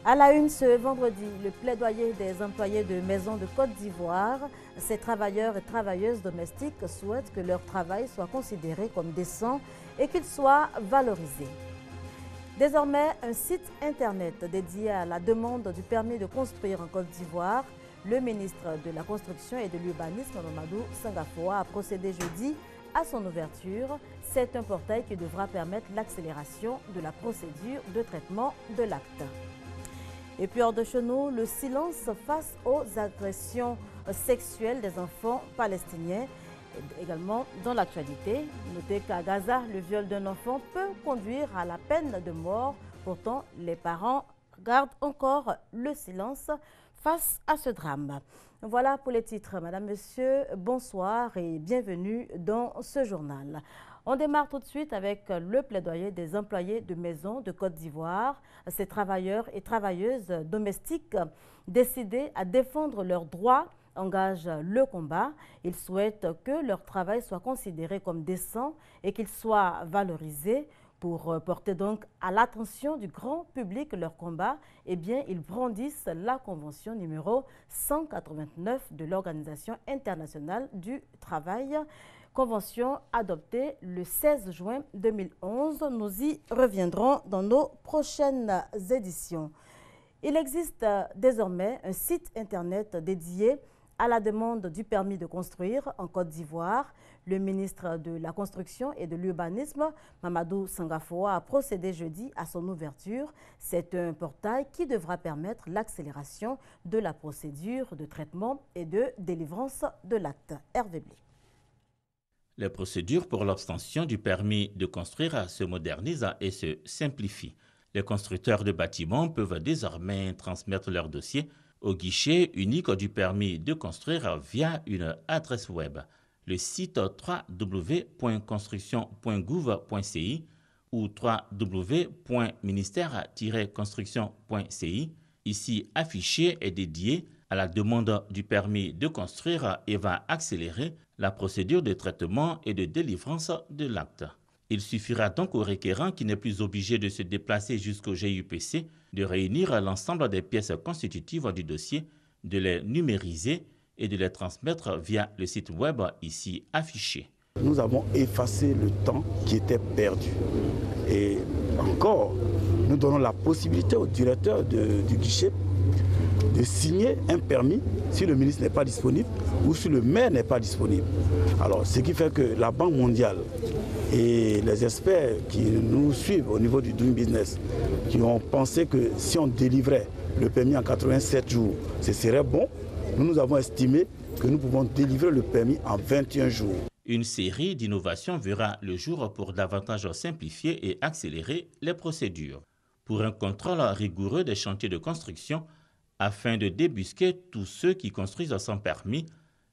À la une ce vendredi, le plaidoyer des employés de maisons de Côte d'Ivoire. Ces travailleurs et travailleuses domestiques souhaitent que leur travail soit considéré comme décent et qu'il soit valorisé. Désormais, un site internet dédié à la demande du permis de construire en Côte d'Ivoire. Le ministre de la Construction et de l'Urbanisme, Mamadou Sangafoa, a procédé jeudi à son ouverture. C'est un portail qui devra permettre l'accélération de la procédure de traitement de l'acte. Et puis hors de chez nous, le silence face aux agressions sexuelles des enfants palestiniens. Également dans l'actualité, notez qu'à Gaza, le viol d'un enfant peut conduire à la peine de mort. Pourtant, les parents gardent encore le silence face à ce drame. Voilà pour les titres. Madame, Monsieur, bonsoir et bienvenue dans ce journal. On démarre tout de suite avec le plaidoyer des employés de maisons de Côte d'Ivoire. Ces travailleurs et travailleuses domestiques décidés à défendre leurs droits engagent le combat. Ils souhaitent que leur travail soit considéré comme décent et qu'il soit valorisé. Pour porter donc à l'attention du grand public leur combat, eh bien, ils brandissent la convention numéro 189 de l'Organisation internationale du travail. Convention adoptée le 16 juin 2011. Nous y reviendrons dans nos prochaines éditions. Il existe désormais un site internet dédié à la demande du permis de construire en Côte d'Ivoire. Le ministre de la Construction et de l'Urbanisme, Mamadou Sangafoa, a procédé jeudi à son ouverture. C'est un portail qui devra permettre l'accélération de la procédure de traitement et de délivrance de l'acte. Hervé Blé. Les procédures pour l'obtention du permis de construire se modernisent et se simplifient. Les constructeurs de bâtiments peuvent désormais transmettre leur dossier au guichet unique du permis de construire via une adresse web. Le site www.construction.gouv.ci ou www.ministère-construction.ci, ici affiché, est dédié à la demande du permis de construire et va accélérer la procédure de traitement et de délivrance de l'acte. Il suffira donc au requérant qui n'est plus obligé de se déplacer jusqu'au GIUPC de réunir l'ensemble des pièces constitutives du dossier, de les numériser et de les transmettre via le site web ici affiché. Nous avons effacé le temps qui était perdu. Et encore, nous donnons la possibilité au directeur du guichet de signer un permis si le ministre n'est pas disponible ou si le maire n'est pas disponible. Alors, ce qui fait que la Banque mondiale et les experts qui nous suivent au niveau du Doing Business, qui ont pensé que si on délivrait le permis en 87 jours, ce serait bon, nous avons estimé que nous pouvons délivrer le permis en 21 jours. Une série d'innovations verra le jour pour davantage simplifier et accélérer les procédures. Pour un contrôle rigoureux des chantiers de construction, afin de débusquer tous ceux qui construisent sans permis,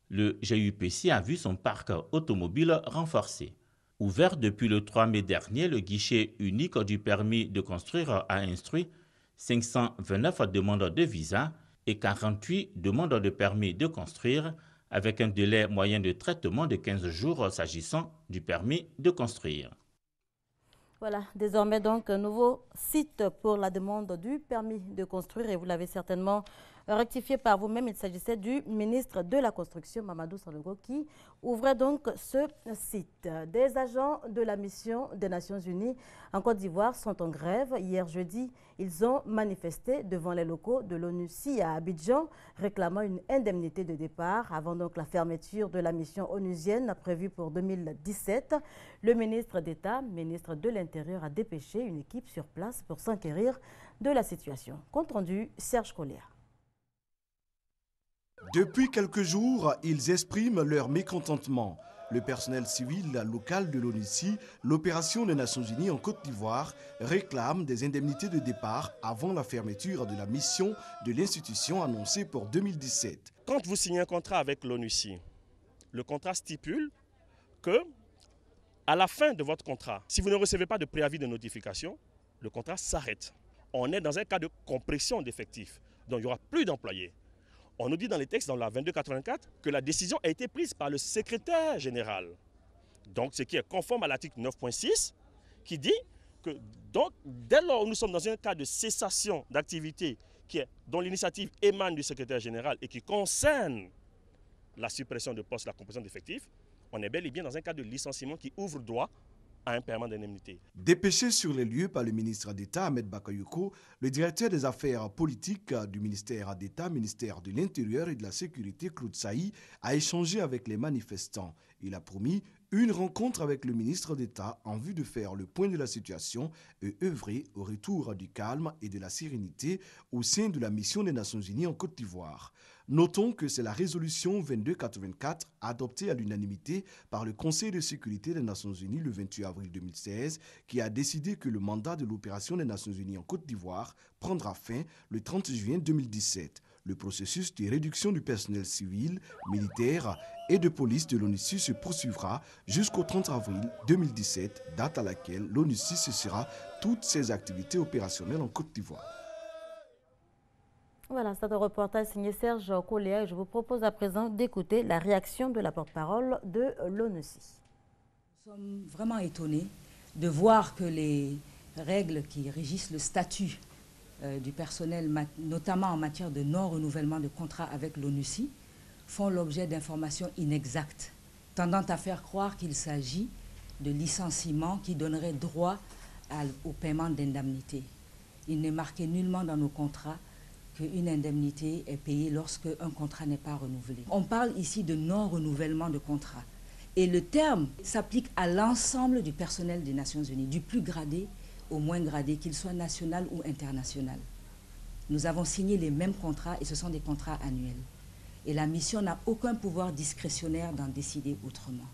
le GIUPC a vu son parc automobile renforcé. Ouvert depuis le 3 mai dernier, le guichet unique du permis de construire a instruit 529 demandes de visa et 48 demandes de permis de construire, avec un délai moyen de traitement de 15 jours s'agissant du permis de construire. Voilà, désormais donc un nouveau site pour la demande du permis de construire et vous l'avez certainement rectifié par vous-même. Il s'agissait du ministre de la Construction, Mamadou Sangafoa, qui ouvrait donc ce site. Des agents de la mission des Nations Unies en Côte d'Ivoire sont en grève. Hier jeudi, ils ont manifesté devant les locaux de l'ONUCI à Abidjan, réclamant une indemnité de départ avant donc la fermeture de la mission onusienne prévue pour 2017. Le ministre d'État, ministre de l'Intérieur, a dépêché une équipe sur place pour s'enquérir de la situation. Compte rendu, Serge Collier. Depuis quelques jours, ils expriment leur mécontentement. Le personnel civil local de l'ONUCI, l'opération des Nations Unies en Côte d'Ivoire, réclame des indemnités de départ avant la fermeture de la mission de l'institution annoncée pour 2017. Quand vous signez un contrat avec l'ONUCI, le contrat stipule que, à la fin de votre contrat, si vous ne recevez pas de préavis de notification, le contrat s'arrête. On est dans un cas de compression d'effectifs, donc il n'y aura plus d'employés. On nous dit dans les textes, dans la 2284, que la décision a été prise par le secrétaire général. Donc, ce qui est conforme à l'article 9.6, qui dit que donc, dès lors où nous sommes dans un cas de cessation d'activité dont l'initiative émane du secrétaire général et qui concerne la suppression de postes, la composition d'effectifs, on est bel et bien dans un cas de licenciement qui ouvre droit à un paiement d'indemnité. Dépêché sur les lieux par le ministre d'État Ahmed Bakayoko, le directeur des affaires politiques du ministère d'État, ministère de l'Intérieur et de la Sécurité, Claude Saï, a échangé avec les manifestants. Il a promis une rencontre avec le ministre d'État en vue de faire le point de la situation et œuvrer au retour du calme et de la sérénité au sein de la mission des Nations Unies en Côte d'Ivoire. Notons que c'est la résolution 2284 adoptée à l'unanimité par le Conseil de sécurité des Nations Unies le 28 avril 2016 qui a décidé que le mandat de l'opération des Nations Unies en Côte d'Ivoire prendra fin le 30 juin 2017. Le processus de réduction du personnel civil, militaire et de police de l'ONUCI se poursuivra jusqu'au 30 avril 2017, date à laquelle l'ONUCI cessera toutes ses activités opérationnelles en Côte d'Ivoire. Voilà, c'est un reportage signé Serge Coléa et je vous propose à présent d'écouter la réaction de la porte-parole de l'ONUCI. Nous sommes vraiment étonnés de voir que les règles qui régissent le statut du personnel, notamment en matière de non-renouvellement de contrat avec l'ONUCI, font l'objet d'informations inexactes, tendant à faire croire qu'il s'agit de licenciements qui donneraient droit au paiement d'indemnités. Il n'est marqué nullement dans nos contrats qu'une indemnité est payée lorsque un contrat n'est pas renouvelé. On parle ici de non-renouvellement de contrat. Et le terme s'applique à l'ensemble du personnel des Nations Unies, du plus gradé au moins gradé, qu'il soit national ou international. Nous avons signé les mêmes contrats et ce sont des contrats annuels. Et la mission n'a aucun pouvoir discrétionnaire d'en décider autrement.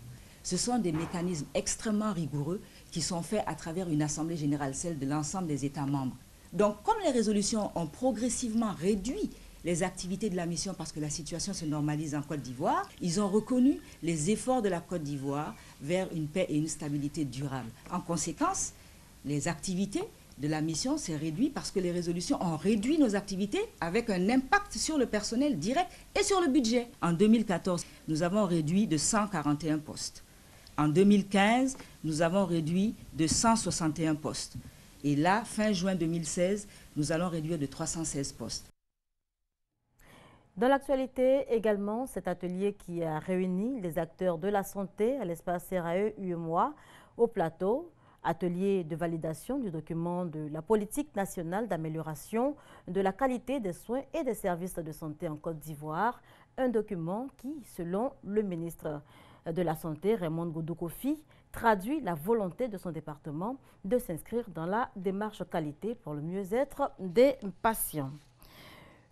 Ce sont des mécanismes extrêmement rigoureux qui sont faits à travers une assemblée générale, celle de l'ensemble des États membres. Donc, comme les résolutions ont progressivement réduit les activités de la mission parce que la situation se normalise en Côte d'Ivoire, ils ont reconnu les efforts de la Côte d'Ivoire vers une paix et une stabilité durable. En conséquence, les activités de la mission s'est réduit parce que les résolutions ont réduit nos activités avec un impact sur le personnel direct et sur le budget. En 2014, nous avons réduit de 141 postes. En 2015, nous avons réduit de 161 postes. Et là, fin juin 2016, nous allons réduire de 316 postes. Dans l'actualité également, cet atelier qui a réuni les acteurs de la santé à l'espace CRAE-UEMOA au plateau, atelier de validation du document de la politique nationale d'amélioration de la qualité des soins et des services de santé en Côte d'Ivoire, un document qui, selon le ministre de la Santé, Raymond Goudou-Kofi, traduit la volonté de son département de s'inscrire dans la démarche qualité pour le mieux-être des patients.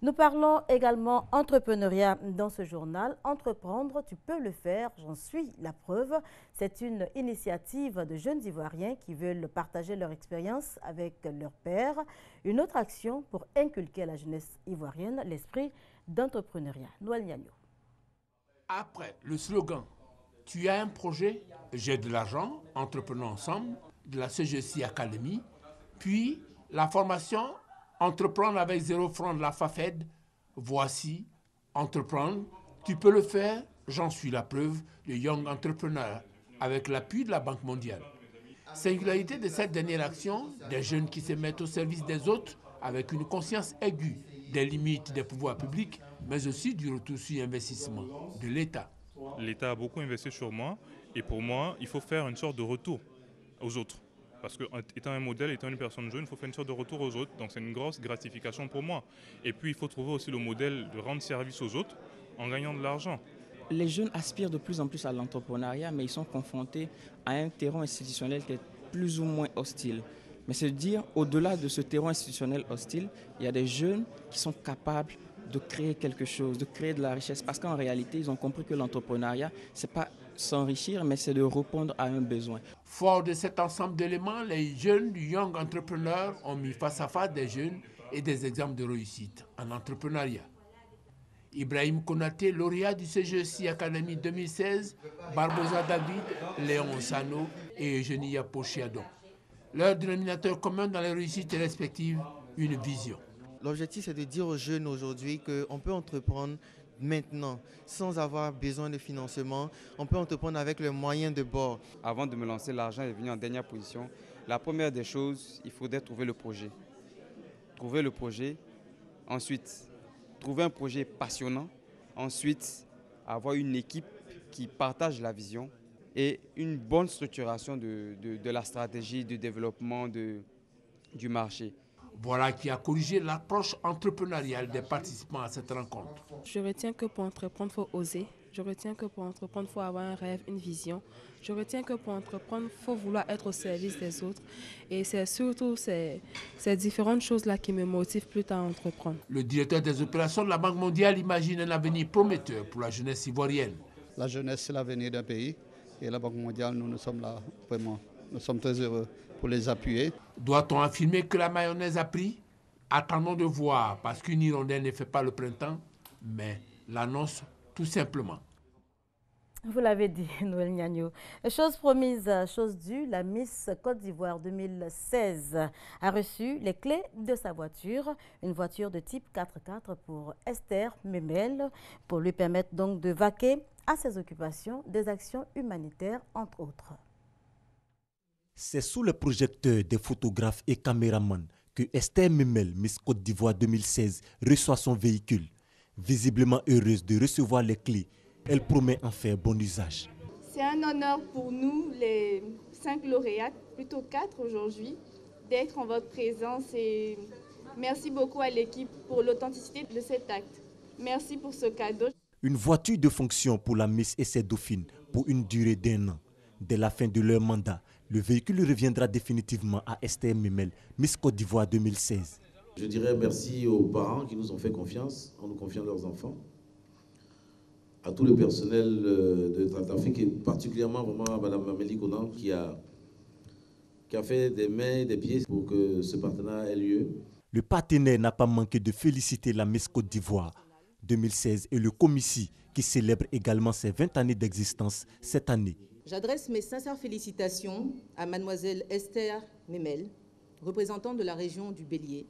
Nous parlons également entrepreneuriat dans ce journal. Entreprendre, tu peux le faire, j'en suis la preuve. C'est une initiative de jeunes Ivoiriens qui veulent partager leur expérience avec leurs pairs. Une autre action pour inculquer à la jeunesse ivoirienne l'esprit d'entrepreneuriat. Noël Niagno. Après le slogan « Tu as un projet, j'ai de l'argent, entreprenons ensemble » de la CGC Academy, puis la formation Entreprendre avec 0 francs de la FAFED, voici, entreprendre, tu peux le faire, j'en suis la preuve, le Young Entrepreneur, avec l'appui de la Banque mondiale. Singularité de cette dernière action, des jeunes qui se mettent au service des autres avec une conscience aiguë des limites des pouvoirs publics, mais aussi du retour sur investissement de l'État. L'État a beaucoup investi sur moi et pour moi, il faut faire une sorte de retour aux autres. Parce que étant un modèle, étant une personne jeune, il faut faire une sorte de retour aux autres. Donc c'est une grosse gratification pour moi. Et puis il faut trouver aussi le modèle de rendre service aux autres en gagnant de l'argent. Les jeunes aspirent de plus en plus à l'entrepreneuriat, mais ils sont confrontés à un terrain institutionnel qui est plus ou moins hostile. Mais c'est dire, au-delà de ce terrain institutionnel hostile, il y a des jeunes qui sont capables de créer quelque chose, de créer de la richesse. Parce qu'en réalité, ils ont compris que l'entrepreneuriat, ce n'est pas s'enrichir, mais c'est de répondre à un besoin. Fort de cet ensemble d'éléments, les jeunes du Young Entrepreneur ont mis face à face des jeunes et des exemples de réussite en entrepreneuriat. Ibrahim Konaté, lauréat du CGC Academy 2016, Barbosa David, Léon Sano et Eugénie Pochiadon. Leur dénominateur commun dans les réussites respectives, une vision. L'objectif, c'est de dire aux jeunes aujourd'hui qu'on peut entreprendre maintenant, sans avoir besoin de financement. On peut entreprendre avec les moyens de bord. Avant de me lancer, l'argent est venu en dernière position. La première des choses, il faudrait trouver le projet. Trouver le projet, ensuite trouver un projet passionnant, ensuite avoir une équipe qui partage la vision et une bonne structuration de la stratégie de développement du marché. Voilà qui a corrigé l'approche entrepreneuriale des participants à cette rencontre. Je retiens que pour entreprendre, il faut oser. Je retiens que pour entreprendre, il faut avoir un rêve, une vision. Je retiens que pour entreprendre, il faut vouloir être au service des autres. Et c'est surtout ces différentes choses-là qui me motivent plus tard à entreprendre. Le directeur des opérations de la Banque mondiale imagine un avenir prometteur pour la jeunesse ivoirienne. La jeunesse, c'est l'avenir d'un pays. Et la Banque mondiale, nous sommes là vraiment. Nous sommes très heureux pour les appuyer. Doit-on affirmer que la mayonnaise a pris? Attendons de voir, parce qu'une hirondelle ne fait pas le printemps, mais l'annonce tout simplement. Vous l'avez dit, Noël Niagno. Chose promise, chose due, la Miss Côte d'Ivoire 2016 a reçu les clés de sa voiture, une voiture de type 4x4 pour Esther Memel, pour lui permettre donc de vaquer à ses occupations, des actions humanitaires, entre autres. C'est sous le projecteur des photographes et caméramans que Esther Memel, Miss Côte d'Ivoire 2016, reçoit son véhicule. Visiblement heureuse de recevoir les clés, elle promet en faire bon usage. C'est un honneur pour nous, les 5 lauréates, plutôt 4 aujourd'hui, d'être en votre présence et merci beaucoup à l'équipe pour l'authenticité de cet acte. Merci pour ce cadeau. Une voiture de fonction pour la Miss et ses dauphines pour une durée d'1 an. Dès la fin de leur mandat, le véhicule reviendra définitivement à Esther Memel, Miss Côte d'Ivoire 2016. Je dirais merci aux parents qui nous ont fait confiance en nous confiant leurs enfants, à tout le personnel de Tractafrique et particulièrement vraiment à Mme Amélie Conan qui a fait des mains et des pieds pour que ce partenariat ait lieu. Le partenaire n'a pas manqué de féliciter la Miss Côte d'Ivoire 2016 et le Comici qui célèbre également ses 20 années d'existence cette année. J'adresse mes sincères félicitations à mademoiselle Esther Memel, représentante de la région du Bélier.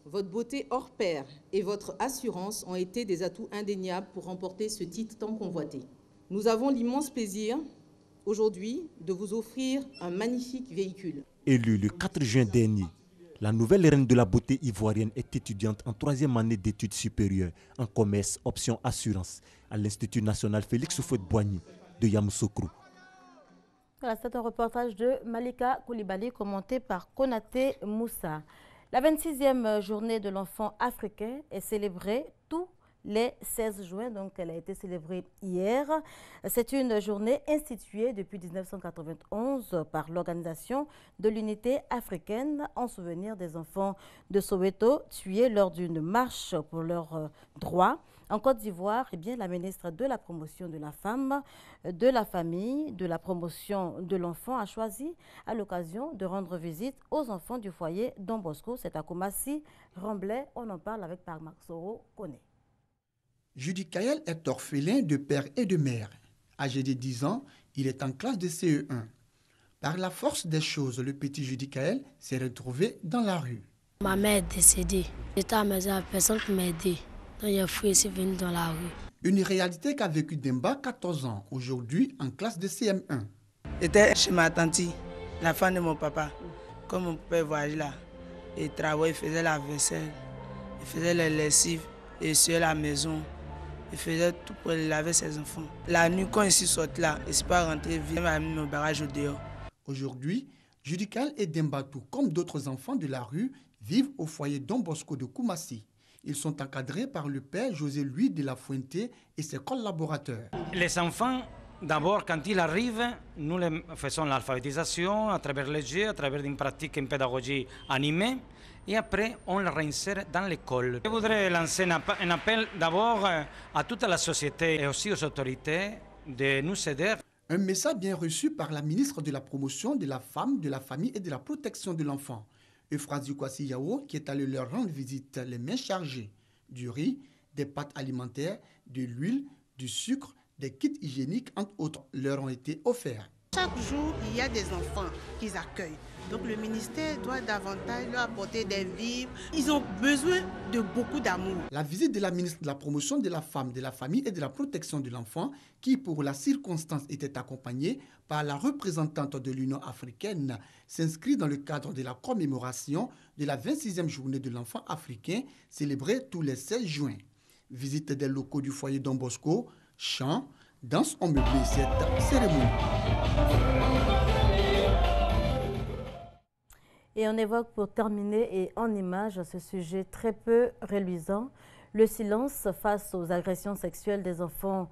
Votre beauté hors pair et votre assurance ont été des atouts indéniables pour remporter ce titre tant convoité. Nous avons l'immense plaisir aujourd'hui de vous offrir un magnifique véhicule. Élue le 4 juin dernier, la nouvelle reine de la beauté ivoirienne est étudiante en 3e année d'études supérieures en commerce option assurance à l'Institut national Félix Houphouët-Boigny de Yamoussoukro. Voilà, c'est un reportage de Malika Koulibaly commenté par Konaté Moussa. La 26e journée de l'enfant africain est célébrée tous les 16 juin, donc elle a été célébrée hier. C'est une journée instituée depuis 1991 par l'Organisation de l'Unité africaine en souvenir des enfants de Soweto tués lors d'une marche pour leurs droits. En Côte d'Ivoire, eh bien, la ministre de la promotion de la femme, de la famille, de la promotion de l'enfant a choisi à l'occasion de rendre visite aux enfants du foyer Don Bosco. C'est à Koumassi, Remblai. On en parle avec Parmak Soro Kone. Judy Kael est orphelin de père et de mère. Âgé de 10 ans, il est en classe de CE1. Par la force des choses, le petit Judy Kael s'est retrouvé dans la rue. Ma mère est décédée. J'étais à la maison, personne pour m'aider. Donc j'ai fui et suis venu dans la rue. Une réalité qu'a vécu Demba, 14 ans, aujourd'hui en classe de CM1. J'étais chez ma tante, la femme de mon papa. Comme mon père voyageait là, il travaillait, il faisait la vaisselle, il faisait les lessives, il essuyait la maison. Il faisait tout pour laver ses enfants. La nuit, quand il s'est sorti là, il ne s'est pas rentré, il m'a mis mon barrage au dehors. Aujourd'hui, Judy Kael et Dembatou, comme d'autres enfants de la rue, vivent au foyer Don Bosco de Koumassi. Ils sont encadrés par le père José-Louis de la Fuente et ses collaborateurs. Les enfants, d'abord, quand ils arrivent, nous les faisons l'alphabétisation à travers les jeux, à travers une pratique, une pédagogie animée. Et après, on le réinsère dans l'école. Je voudrais lancer un appel d'abord à toute la société et aussi aux autorités de nous aider. Un message bien reçu par la ministre de la Promotion de la Femme, de la Famille et de la Protection de l'Enfant, Euphrasie Kwasi Yao, qui est allé leur rendre visite les mains chargées du riz, des pâtes alimentaires, de l'huile, du sucre, des kits hygiéniques, entre autres, leur ont été offerts. Chaque jour, il y a des enfants qu'ils accueillent. Donc le ministère doit davantage leur apporter des vivres. Ils ont besoin de beaucoup d'amour. La visite de la ministre de la Promotion de la Femme, de la Famille et de la Protection de l'Enfant, qui pour la circonstance était accompagnée par la représentante de l'Union africaine, s'inscrit dans le cadre de la commémoration de la 26e journée de l'enfant africain, célébrée tous les 16 juin. Visite des locaux du foyer Don Bosco, chants, danse ont meublé cette cérémonie. Et on évoque pour terminer et en image ce sujet très peu reluisant, le silence face aux agressions sexuelles des enfants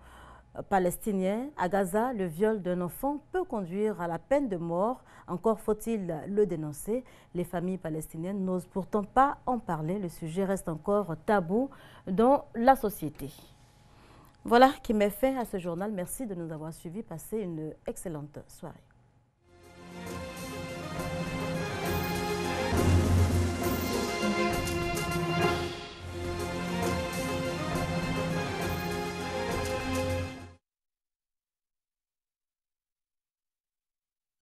palestiniens. À Gaza, le viol d'un enfant peut conduire à la peine de mort. Encore faut-il le dénoncer. Les familles palestiniennes n'osent pourtant pas en parler. Le sujet reste encore tabou dans la société. Voilà qui met fin à ce journal. Merci de nous avoir suivis. Passez une excellente soirée.